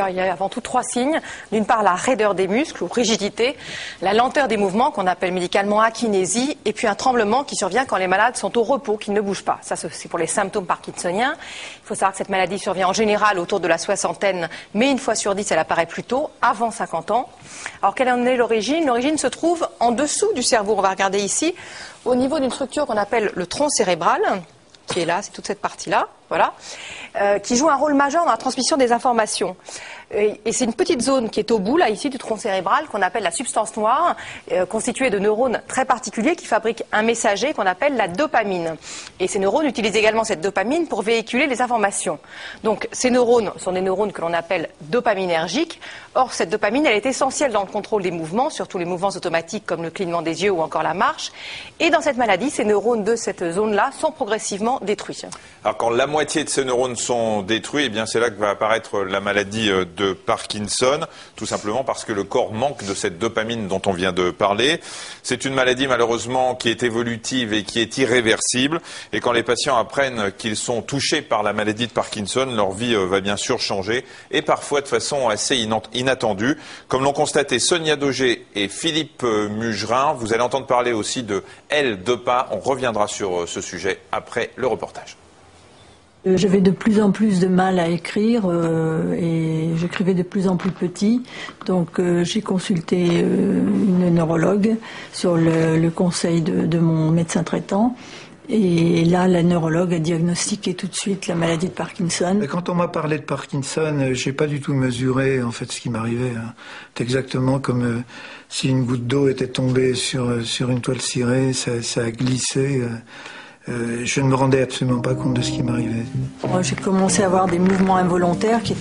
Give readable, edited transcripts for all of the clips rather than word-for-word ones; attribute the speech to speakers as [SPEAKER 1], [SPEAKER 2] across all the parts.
[SPEAKER 1] Alors, il y a avant tout 3 signes. D'une part, la raideur des muscles ou rigidité, la lenteur des mouvements qu'on appelle médicalement akinésie, et puis un tremblement qui survient quand les malades sont au repos, qu'ils ne bougent pas. Ça, c'est pour les symptômes parkinsoniens. Il faut savoir que cette maladie survient en général autour de la soixantaine, mais une fois sur 10, elle apparaît plus tôt, avant 50 ans. Alors, quelle en est l'origine? L'origine se trouve en dessous du cerveau. On va regarder ici, au niveau d'une structure qu'on appelle le tronc cérébral, qui est là, c'est toute cette partie-là, voilà, qui joue un rôle majeur dans la transmission des informations. Et c'est une petite zone qui est au bout, là, ici, du tronc cérébral, qu'on appelle la substance noire, constituée de neurones très particuliers qui fabriquent un messager qu'on appelle la dopamine. Et ces neurones utilisent également cette dopamine pour véhiculer les informations. Donc, ces neurones sont des neurones que l'on appelle dopaminergiques. Or, cette dopamine, elle est essentielle dans le contrôle des mouvements, surtout les mouvements automatiques comme le clignement des yeux ou encore la marche. Et dans cette maladie, ces neurones de cette zone-là sont progressivement détruits.
[SPEAKER 2] Alors, quand la moitié de ces neurones sont détruits, eh bien, c'est là que va apparaître la maladie de Parkinson, tout simplement parce que le corps manque de cette dopamine dont on vient de parler. C'est une maladie malheureusement qui est évolutive et qui est irréversible. Et quand les patients apprennent qu'ils sont touchés par la maladie de Parkinson, leur vie va bien sûr changer et parfois de façon assez inattendue. Comme l'ont constaté Sonia Daugé et Philippe Mugerin, vous allez entendre parler aussi de L-Dopa. On reviendra sur ce sujet après le reportage.
[SPEAKER 3] J'avais de plus en plus de mal à écrire et j'écrivais de plus en plus petit. Donc j'ai consulté une neurologue sur le conseil de mon médecin traitant. Et là, la neurologue a diagnostiqué tout de suite la maladie de Parkinson.
[SPEAKER 4] Et quand on m'a parlé de Parkinson, j'ai pas du tout mesuré en fait ce qui m'arrivait. C'est exactement comme si une goutte d'eau était tombée sur une toile cirée, ça a glissé. Je ne me rendais absolument pas compte de ce qui m'arrivait.
[SPEAKER 3] J'ai commencé à avoir des mouvements involontaires qui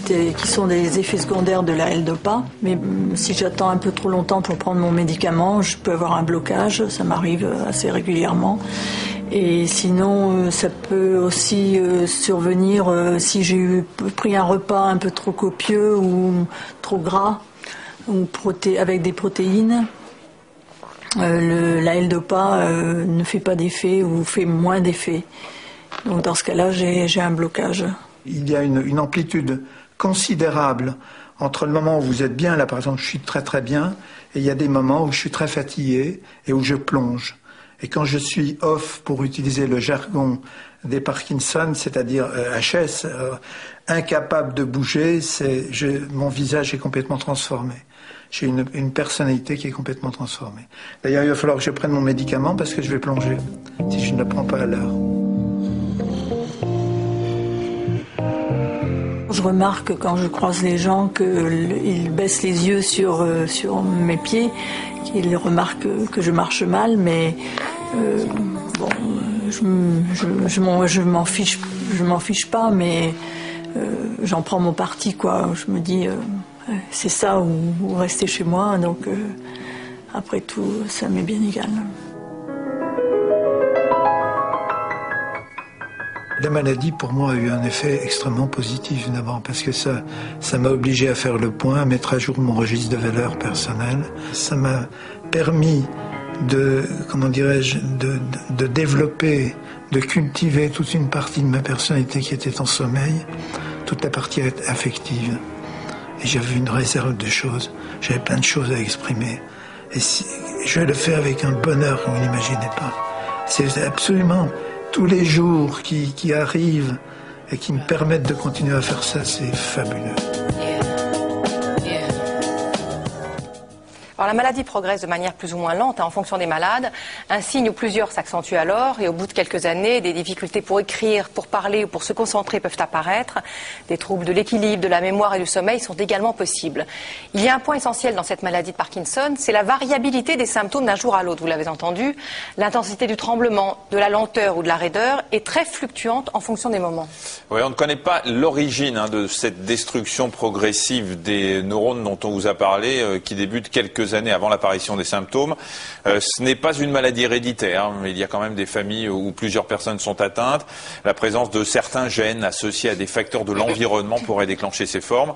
[SPEAKER 3] sont des effets secondaires de la L-Dopa. Mais si j'attends un peu trop longtemps pour prendre mon médicament, je peux avoir un blocage, ça m'arrive assez régulièrement. Et sinon, ça peut aussi survenir si j'ai pris un repas un peu trop copieux ou trop gras, ou avec des protéines. La L-Dopa ne fait pas d'effet ou fait moins d'effet. Donc dans ce cas-là, j'ai un blocage.
[SPEAKER 4] Il y a une amplitude considérable entre le moment où vous êtes bien, là par exemple je suis très très bien, et il y a des moments où je suis très fatigué et où je plonge. Et quand je suis off, pour utiliser le jargon des Parkinson, c'est-à-dire HS, incapable de bouger, mon visage est complètement transformé. J'ai une personnalité qui est complètement transformée. D'ailleurs, il va falloir que je prenne mon médicament parce que je vais plonger, si je ne le prends pas à l'heure.
[SPEAKER 3] Je remarque quand je croise les gens qu'ils baissent les yeux sur mes pieds, qu'ils remarquent que je marche mal, mais bon, je m'en fiche pas, mais j'en prends mon parti, quoi. Je me dis... c'est ça ou rester chez moi, donc après tout, ça m'est bien égal.
[SPEAKER 4] La maladie, pour moi, a eu un effet extrêmement positif d'abord, parce que ça m'a obligé à faire le point, à mettre à jour mon registre de valeurs personnelles. Ça m'a permis de développer, de cultiver toute une partie de ma personnalité qui était en sommeil, toute la partie affective. Et j'avais une réserve de choses, j'avais plein de choses à exprimer. Et je le fais avec un bonheur que vous n'imaginez pas. C'est absolument tous les jours qui arrivent et qui me permettent de continuer à faire ça, c'est fabuleux.
[SPEAKER 1] Alors, la maladie progresse de manière plus ou moins lente en fonction des malades. Un signe ou plusieurs s'accentue alors et au bout de quelques années, des difficultés pour écrire, pour parler ou pour se concentrer peuvent apparaître. Des troubles de l'équilibre, de la mémoire et du sommeil sont également possibles. Il y a un point essentiel dans cette maladie de Parkinson, c'est la variabilité des symptômes d'un jour à l'autre. Vous l'avez entendu, l'intensité du tremblement, de la lenteur ou de la raideur est très fluctuante en fonction des moments.
[SPEAKER 2] Oui, on ne connaît pas l'origine de cette destruction progressive des neurones dont on vous a parlé, qui débute quelques quelques années avant l'apparition des symptômes. Ce n'est pas une maladie héréditaire, mais il y a quand même des familles où plusieurs personnes sont atteintes. La présence de certains gènes associés à des facteurs de l'environnement pourrait déclencher ces formes.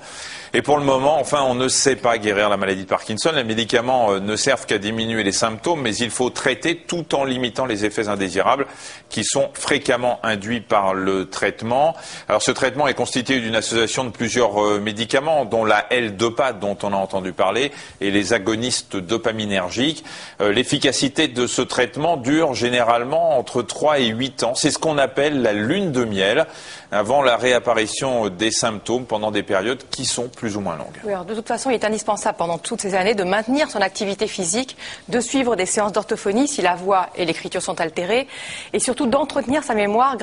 [SPEAKER 2] Et pour le moment, enfin, on ne sait pas guérir la maladie de Parkinson. Les médicaments ne servent qu'à diminuer les symptômes, mais il faut traiter tout en limitant les effets indésirables qui sont fréquemment induits par le traitement. Alors ce traitement est constitué d'une association de plusieurs médicaments, dont la L-Dopa, dont on a entendu parler, et les agonistes dopaminergiques. L'efficacité de ce traitement dure généralement entre 3 et 8 ans. C'est ce qu'on appelle la lune de miel, avant la réapparition des symptômes pendant des périodes qui sont plus ou moins longues.
[SPEAKER 1] Oui, alors de toute façon, il est indispensable pendant toutes ces années de maintenir son activité physique, de suivre des séances d'orthophonie si la voix et l'écriture sont altérées, et surtout d'entretenir sa mémoire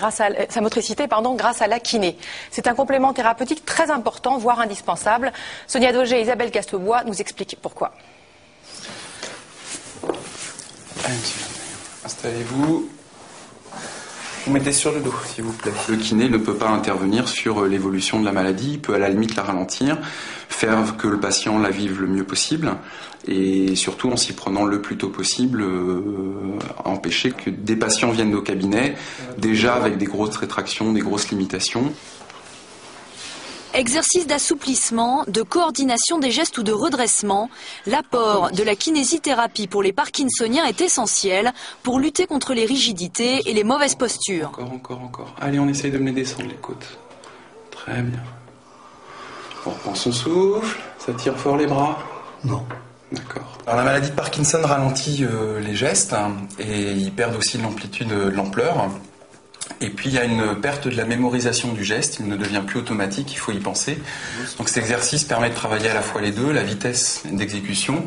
[SPEAKER 1] sa motricité grâce à la kiné. C'est un complément thérapeutique très important, voire indispensable. Sonia Daugé et Isabelle Castebois nous expliquent pourquoi.
[SPEAKER 5] Allez, monsieur, installez-vous. Vous mettez sur le dos, s'il vous plaît. Le kiné ne peut pas intervenir sur l'évolution de la maladie. Il peut à la limite la ralentir, faire que le patient la vive le mieux possible et surtout en s'y prenant le plus tôt possible, empêcher que des patients viennent au cabinet déjà avec des grosses rétractions, des grosses limitations.
[SPEAKER 6] Exercice d'assouplissement, de coordination des gestes ou de redressement, l'apport de la kinésithérapie pour les parkinsoniens est essentiel pour lutter contre les rigidités et les mauvaises postures.
[SPEAKER 5] Encore. Allez, on essaye de me les descendre, les côtes. Très bien. On reprend son souffle, ça tire fort les bras.
[SPEAKER 4] Non.
[SPEAKER 5] D'accord. Alors la maladie de Parkinson ralentit les gestes et ils perdent aussi l'amplitude, l'ampleur. Et puis il y a une perte de la mémorisation du geste, il ne devient plus automatique, il faut y penser. Donc cet exercice permet de travailler à la fois les deux, la vitesse d'exécution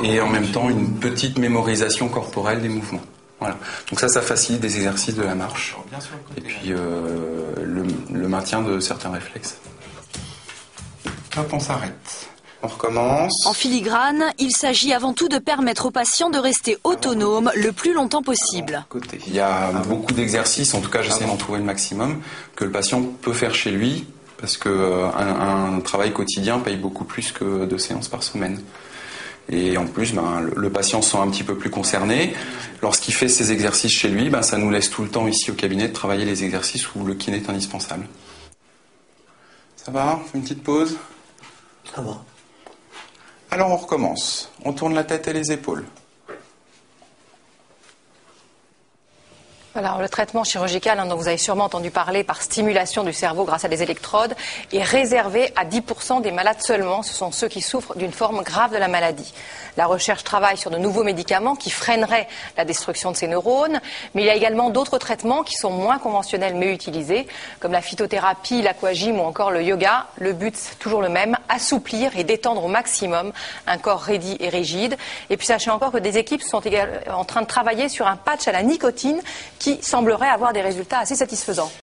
[SPEAKER 5] et en même temps une petite mémorisation corporelle des mouvements. Voilà. Donc ça facilite des exercices de la marche et puis le maintien de certains réflexes. Hop, on s'arrête. On recommence.
[SPEAKER 6] En filigrane, il s'agit avant tout de permettre aux patients de rester autonomes le plus longtemps possible.
[SPEAKER 5] Il y a beaucoup d'exercices, en tout cas j'essaie d'en trouver le maximum, que le patient peut faire chez lui, parce qu'un travail quotidien paye beaucoup plus que 2 séances par semaine. Et en plus, le patient se sent un petit peu plus concerné. Lorsqu'il fait ses exercices chez lui, ça nous laisse tout le temps ici au cabinet de travailler les exercices où le kiné est indispensable. Ça va? On fait une petite pause?
[SPEAKER 4] Ça va.
[SPEAKER 5] Alors on recommence. On tourne la tête et les épaules.
[SPEAKER 1] Alors, le traitement chirurgical, dont vous avez sûrement entendu parler par stimulation du cerveau grâce à des électrodes, est réservé à 10% des malades seulement. Ce sont ceux qui souffrent d'une forme grave de la maladie. La recherche travaille sur de nouveaux médicaments qui freineraient la destruction de ces neurones, mais il y a également d'autres traitements qui sont moins conventionnels mais utilisés, comme la phytothérapie, l'aquagym ou encore le yoga. Le but, c'est toujours le même, assouplir et détendre au maximum un corps raidi et rigide. Et puis sachez encore que des équipes sont en train de travailler sur un patch à la nicotine qui semblerait avoir des résultats assez satisfaisants.